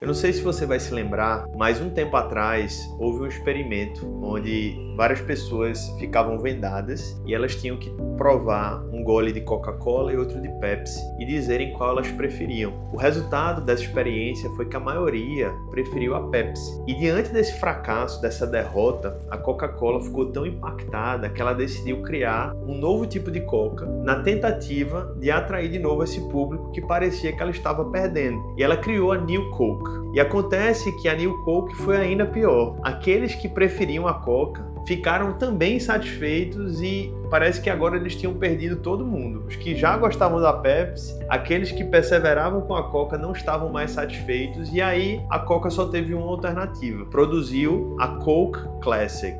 Eu não sei se você vai se lembrar, mas um tempo atrás houve um experimento onde várias pessoas ficavam vendadas e elas tinham que provar um gole de Coca-Cola e outro de Pepsi e dizerem qual elas preferiam. O resultado dessa experiência foi que a maioria preferiu a Pepsi. E diante desse fracasso, dessa derrota, a Coca-Cola ficou tão impactada que ela decidiu criar um novo tipo de Coca na tentativa de atrair de novo esse público que parecia que ela estava perdendo. E ela criou a New Coke. E acontece que a New Coke foi ainda pior. Aqueles que preferiam a Coca ficaram também insatisfeitos e parece que agora eles tinham perdido todo mundo. Os que já gostavam da Pepsi, aqueles que perseveravam com a Coca não estavam mais satisfeitos e aí a Coca só teve uma alternativa. Produziu a Coke Classic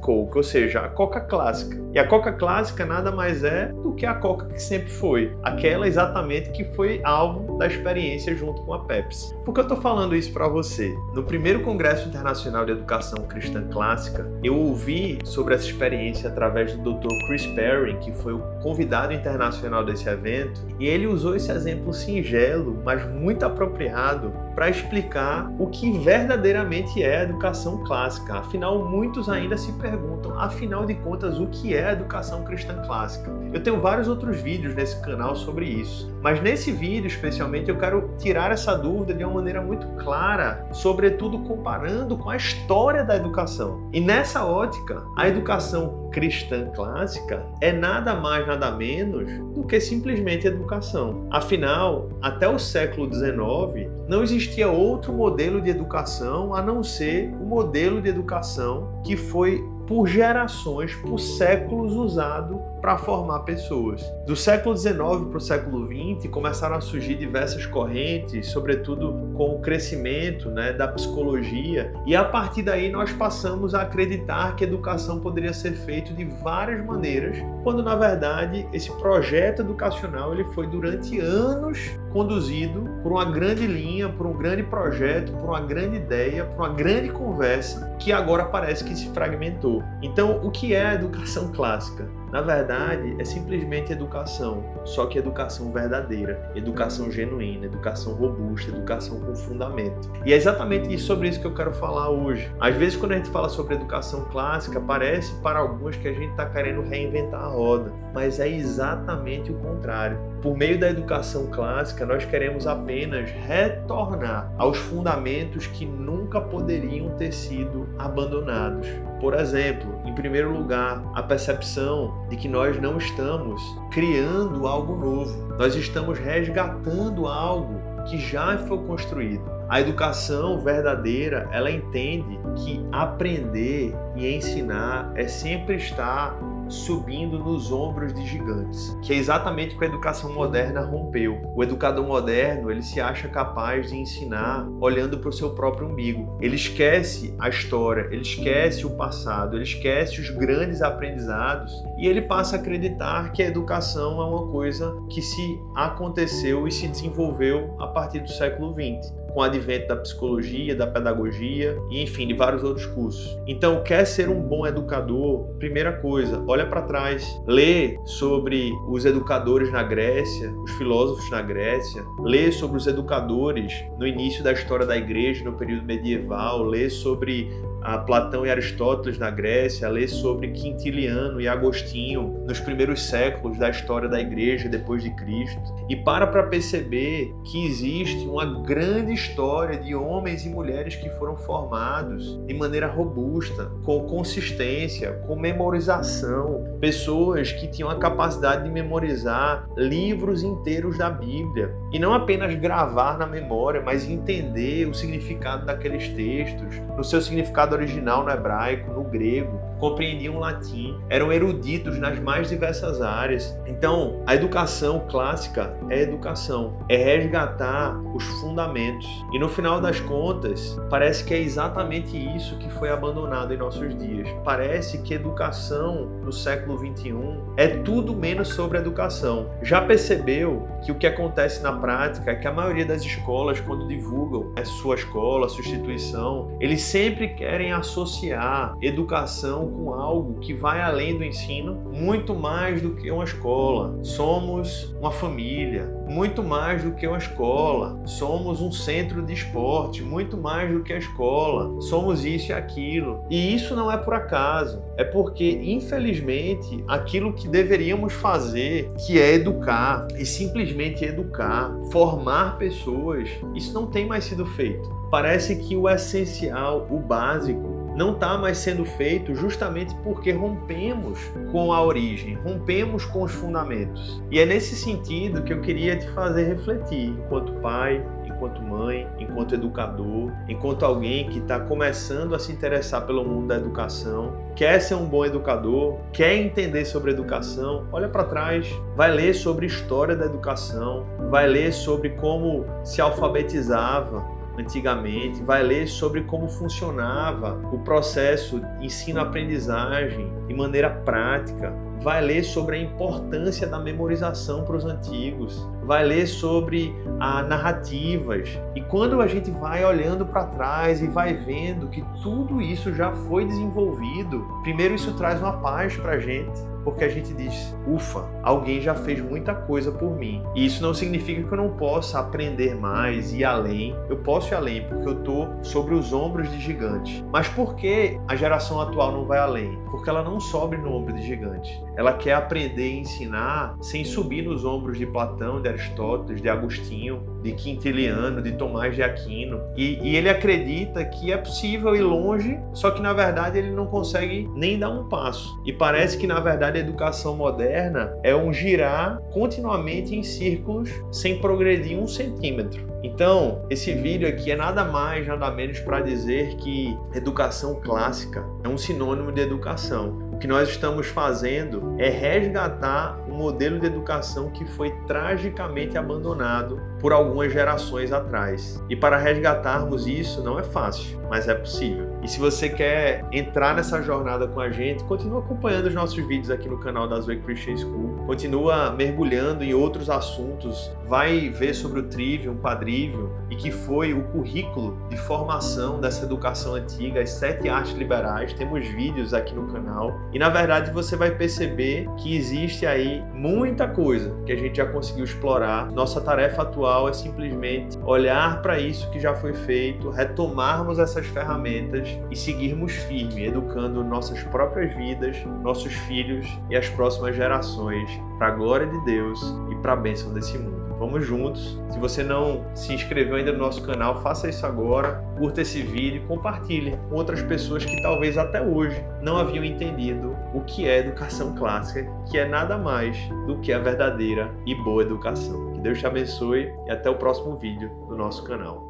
Coke, ou seja, a Coca clássica. E a Coca clássica nada mais é do que a Coca que sempre foi. Aquela exatamente que foi alvo da experiência junto com a Pepsi. Por que eu estou falando isso para você? No primeiro Congresso Internacional de Educação Cristã Clássica, eu ouvi sobre essa experiência através do Dr. Chris Perry, que foi o convidado internacional desse evento, e ele usou esse exemplo singelo, mas muito apropriado, para explicar o que verdadeiramente é a educação clássica. Afinal, muitos ainda se perguntam, afinal de contas, o que é a educação cristã clássica? Eu tenho vários outros vídeos nesse canal sobre isso, mas nesse vídeo, especialmente, eu quero tirar essa dúvida de uma maneira muito clara, sobretudo comparando com a história da educação. E nessa ótica, a educação cristã clássica é nada mais, nada menos do que simplesmente educação. Afinal, até o século XIX, não existia outro modelo de educação a não ser o modelo de educação que foi por gerações, por séculos usado para formar pessoas. Do século XIX para o século XX começaram a surgir diversas correntes, sobretudo com o crescimento, da psicologia, e a partir daí nós passamos a acreditar que a educação poderia ser feita de várias maneiras, quando na verdade esse projeto educacional ele foi durante anos conduzido por uma grande linha, por um grande projeto, por uma grande ideia, por uma grande conversa, que agora parece que se fragmentou. Então, o que é a educação clássica? Na verdade, é simplesmente educação, só que educação verdadeira, educação genuína, educação robusta, educação com fundamento. E é exatamente sobre isso que eu quero falar hoje. Às vezes, quando a gente fala sobre educação clássica, parece para alguns que a gente está querendo reinventar a roda, mas é exatamente o contrário. Por meio da educação clássica, nós queremos apenas retornar aos fundamentos que nunca poderiam ter sido abandonados. Por exemplo, em primeiro lugar, a percepção de que nós não estamos criando algo novo. Nós estamos resgatando algo que já foi construído. A educação verdadeira, ela entende que aprender e ensinar é sempre estar subindo nos ombros de gigantes, que é exatamente o que a educação moderna rompeu. O educador moderno, ele se acha capaz de ensinar olhando para o seu próprio umbigo. Ele esquece a história, ele esquece o passado, ele esquece os grandes aprendizados e ele passa a acreditar que a educação é uma coisa que se aconteceu e se desenvolveu a partir do século XX. Com o advento da psicologia, da pedagogia e, enfim, de vários outros cursos. Então, quer ser um bom educador? Primeira coisa, olha para trás. Lê sobre os educadores na Grécia, os filósofos na Grécia. Lê sobre os educadores no início da história da igreja, no período medieval. Lê sobre Platão e Aristóteles na Grécia, lê sobre Quintiliano e Agostinho nos primeiros séculos da história da igreja depois de Cristo e para perceber que existe uma grande história de homens e mulheres que foram formados de maneira robusta, com consistência, com memorização, pessoas que tinham a capacidade de memorizar livros inteiros da Bíblia e não apenas gravar na memória, mas entender o significado daqueles textos, no seu significado original no hebraico, no grego, compreendiam o latim, eram eruditos nas mais diversas áreas. Então, a educação clássica é educação, é resgatar os fundamentos. E no final das contas, parece que é exatamente isso que foi abandonado em nossos dias. Parece que educação no século XXI é tudo menos sobre educação. Já percebeu que o que acontece na prática é que a maioria das escolas, quando divulgam a sua escola, a sua instituição, eles sempre querem querem associar educação com algo que vai além do ensino, muito mais do que uma escola. Somos uma família, muito mais do que uma escola. Somos um centro de esporte, muito mais do que a escola. Somos isso e aquilo. E isso não é por acaso. É porque, infelizmente, aquilo que deveríamos fazer, que é educar, e simplesmente educar, formar pessoas, isso não tem mais sido feito. Parece que o essencial, o básico, não está mais sendo feito justamente porque rompemos com a origem, rompemos com os fundamentos. E é nesse sentido que eu queria te fazer refletir, enquanto pai, enquanto mãe, enquanto educador, enquanto alguém que está começando a se interessar pelo mundo da educação, quer ser um bom educador, quer entender sobre educação, olha para trás, vai ler sobre história da educação, vai ler sobre como se alfabetizava antigamente, vai ler sobre como funcionava o processo ensino-aprendizagem de maneira prática, vai ler sobre a importância da memorização para os antigos, vai ler sobre narrativas. E quando a gente vai olhando para trás e vai vendo que tudo isso já foi desenvolvido, primeiro isso traz uma paz para a gente, porque a gente diz, ufa, alguém já fez muita coisa por mim. E isso não significa que eu não possa aprender mais, ir além. Eu posso ir além, porque eu estou sobre os ombros de gigantes. Mas por que a geração atual não vai além? Porque ela não sobe no ombro de gigantes. Ela quer aprender e ensinar sem subir nos ombros de Platão, de Aristóteles, de Agostinho, de Quintiliano, de Tomás de Aquino. E ele acredita que é possível ir longe, só que na verdade ele não consegue nem dar um passo. E parece que na verdade a educação moderna é um girar continuamente em círculos sem progredir 1 centímetro. Então, esse vídeo aqui é nada mais, nada menos para dizer que educação clássica é um sinônimo de educação. O que nós estamos fazendo é resgatar um modelo de educação que foi tragicamente abandonado por algumas gerações atrás. E para resgatarmos isso não é fácil, mas é possível. E se você quer entrar nessa jornada com a gente, continua acompanhando os nossos vídeos aqui no canal da Zoe Christian School. Continua mergulhando em outros assuntos. Vai ver sobre o Trivium, Quadrivium, e que foi o currículo de formação dessa educação antiga, as 7 artes liberais. Temos vídeos aqui no canal. E na verdade você vai perceber que existe aí muita coisa que a gente já conseguiu explorar. Nossa tarefa atual é simplesmente olhar para isso que já foi feito, retomarmos essas ferramentas e seguirmos firme, educando nossas próprias vidas, nossos filhos e as próximas gerações para a glória de Deus e para a bênção desse mundo. Vamos juntos. Se você não se inscreveu ainda no nosso canal, faça isso agora, curta esse vídeo e compartilhe com outras pessoas que talvez até hoje não haviam entendido o que é educação clássica, que é nada mais do que a verdadeira e boa educação. Que Deus te abençoe e até o próximo vídeo do nosso canal.